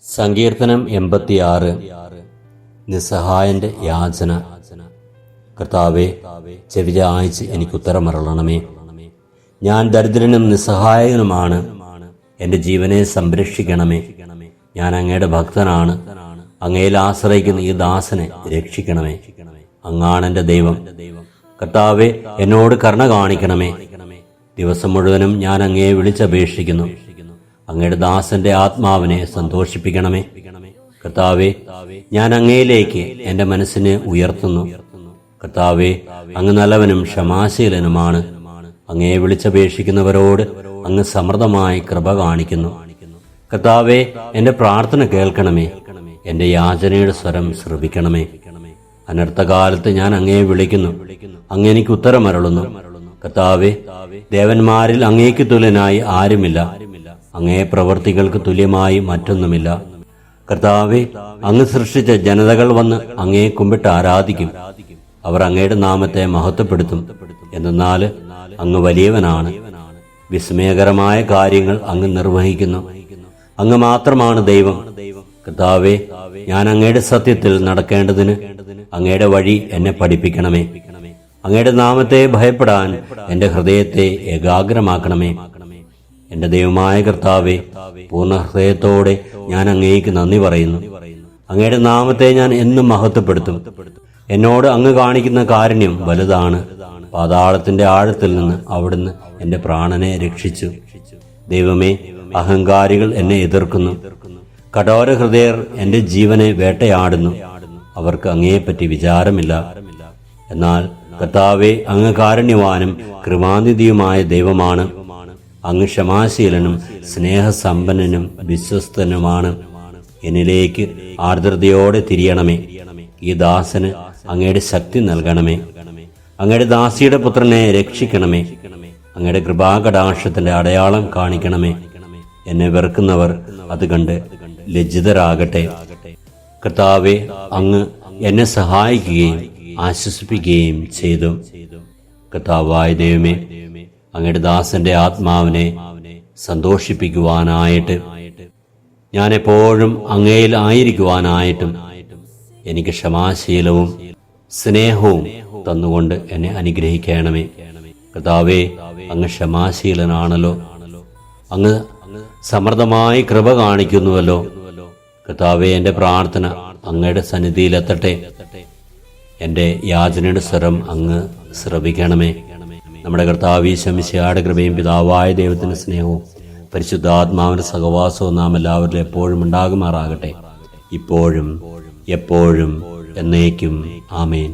സങ്കീർത്തനം 86. നിസ്സഹായന്റെ യാചന. കർത്താവേ, ചെവിചായ്ച്ച് എനിക്കുത്തരമരുളണമേ. ഞാൻ ദരിദ്രനും നിസ്സഹായകനുമാണ്. എൻ്റെ ജീവനെ സംരക്ഷിക്കണമേ. ഞാൻ അങ്ങയുടെ ഭക്തനാണ്. അങ്ങയിൽ ആശ്രയിക്കുന്ന ഈ ദാസനെ രക്ഷിക്കണമേ. അങ്ങാണ് എൻ്റെ ദൈവം. കർത്താവേ, എന്നോട് കരുണ കാണിക്കണമേ. ദിവസം മുഴുവനും ഞാൻ അങ്ങയെ വിളിച്ചപേക്ഷിക്കുന്നു. അങ്ങയുടെ ദാസന്റെ ആത്മാവിനെ സന്തോഷിപ്പിക്കണമേ. കർത്താവേ, ഞാൻ അങ്ങയിലേക്ക് എൻ്റെ മനസ്സിനെ ഉയർത്തുന്നു. കർത്താവേ, അങ്ങ് നല്ലവനും ക്ഷമാശീലനുമാണ്. അങ്ങയെ വിളിച്ചപേക്ഷിക്കുന്നവരോട് അങ്ങ് സമൃദ്ധമായി കൃപ കാണിക്കുന്നു. കർത്താവേ, എൻ്റെ പ്രാർത്ഥന കേൾക്കണമേ. എൻ്റെ യാചനയുടെ സ്വരം ശ്രവിക്കണമേ. അനർത്ഥകാലത്ത് ഞാൻ അങ്ങയെ വിളിക്കുന്നു. അങ്ങ് എനിക്ക് ഉത്തരമരുളുന്നു. കർത്താവേ, ദേവന്മാരിൽ അങ്ങേക്ക് തുല്യനായി ആരുമില്ല. അങ്ങേ പ്രവൃത്തികൾക്ക് തുല്യമായി മറ്റൊന്നുമില്ല. കർത്താവേ, അങ്ങ് സൃഷ്ടിച്ച ജനതകൾ വന്ന് അങ്ങയെ കുമ്പിട്ട് ആരാധിക്കും. അവർ അങ്ങയുടെ നാമത്തെ മഹത്വപ്പെടുത്തും. എന്നാൽ അങ്ങ് വലിയവനാണ്. വിസ്മയകരമായ കാര്യങ്ങൾ അങ്ങ് നിർവഹിക്കുന്നു. അങ്ങ് മാത്രമാണ് ദൈവം. കർത്താവേ, ഞാൻ അങ്ങയുടെ സത്യത്തിൽ നടക്കേണ്ടതിന് അങ്ങയുടെ വഴി എന്നെ പഠിപ്പിക്കണമേ. അങ്ങയുടെ നാമത്തെ ഭയപ്പെടാൻ എൻ്റെ ഹൃദയത്തെ ഏകാഗ്രമാക്കണമേ. എൻ്റെ ദൈവമായ കർത്താവേ, പൂർണ്ണ ഹൃദയത്തോടെ ഞാൻ അങ്ങേക്ക് നന്ദി പറയുന്നു. അങ്ങയുടെ നാമത്തെ ഞാൻ എന്നും മഹത്വപ്പെടുത്തും. എന്നോട് അങ്ങ് കാണിക്കുന്ന കാരുണ്യം വലുതാണ്. പാതാളത്തിന്റെ ആഴത്തിൽ നിന്ന് അവിടുന്ന് എൻ്റെ പ്രാണനെ രക്ഷിച്ചു. ദൈവമേ, അഹങ്കാരികൾ എന്നെ എതിർക്കുന്നു. കഠോര ഹൃദയർ എൻ്റെ ജീവനെ വേട്ടയാടുന്നു. അവർക്ക് അങ്ങയെപ്പറ്റി വിചാരമില്ല. എന്നാൽ കർത്താവേ, അങ്ങ് കാരുണ്യവാനും കൃപാനിധിയുമായ ദൈവമാണ്. അങ്ങ് ക്ഷമാശീലനും സ്നേഹസമ്പന്നനും വിശ്വസ്തനുമാണ്. എന്നിലേക്ക് ആർദ്രതയോടെ തിരിയണമേ. ഈ ദാസന് അങ്ങയുടെ ശക്തി നൽകണമേ. അങ്ങയുടെ ദാസിയുടെ പുത്രനെ രക്ഷിക്കണമേ. അങ്ങയുടെ കൃപാകടാക്ഷത്തിന്റെ അടയാളം കാണിക്കണമേ. എന്നെ വെറുക്കുന്നവർ അത് കണ്ട് ലജ്ജിതരാകട്ടെ. കർത്താവേ, അങ്ങ് എന്നെ സഹായിക്കുകയും ആശ്വസിപ്പിക്കുകയും ചെയ്തു. കർത്താവായ ദൈവമേ, അങ്ങയുടെ ദാസന്റെ ആത്മാവിനെ സന്തോഷിപ്പിക്കുവാനായിട്ട്, ഞാൻ എപ്പോഴും അങ്ങയിൽ ആയിരിക്കുവാനായിട്ടും എനിക്ക് ക്ഷമാശീലവും സ്നേഹവും തന്നുകൊണ്ട് എന്നെ അനുഗ്രഹിക്കണമേ. കർത്താവേ, അങ്ങ് ക്ഷമാശീലനാണല്ലോ. അങ്ങ് സമൃദ്ധമായി കൃപ കാണിക്കുന്നുവല്ലോ. കർത്താവേ, എൻ്റെ പ്രാർത്ഥന അങ്ങയുടെ സന്നിധിയിലെത്തട്ടെ. എൻ്റെ യാചനയുടെ സ്വരം അങ്ങ് ശ്രവിക്കണമേ. നമ്മുടെ കർത്താവ് ഈശോ മിശിഹായുടെ കൃപയും പിതാവായ ദൈവത്തിന്റെ സ്നേഹവും പരിശുദ്ധാത്മാവിന്റെ സഹവാസവും നാം എല്ലാവരിലും എപ്പോഴും ഉണ്ടാകുമാറാകട്ടെ, ഇപ്പോഴും എപ്പോഴും എന്നേക്കും. ആമേൻ.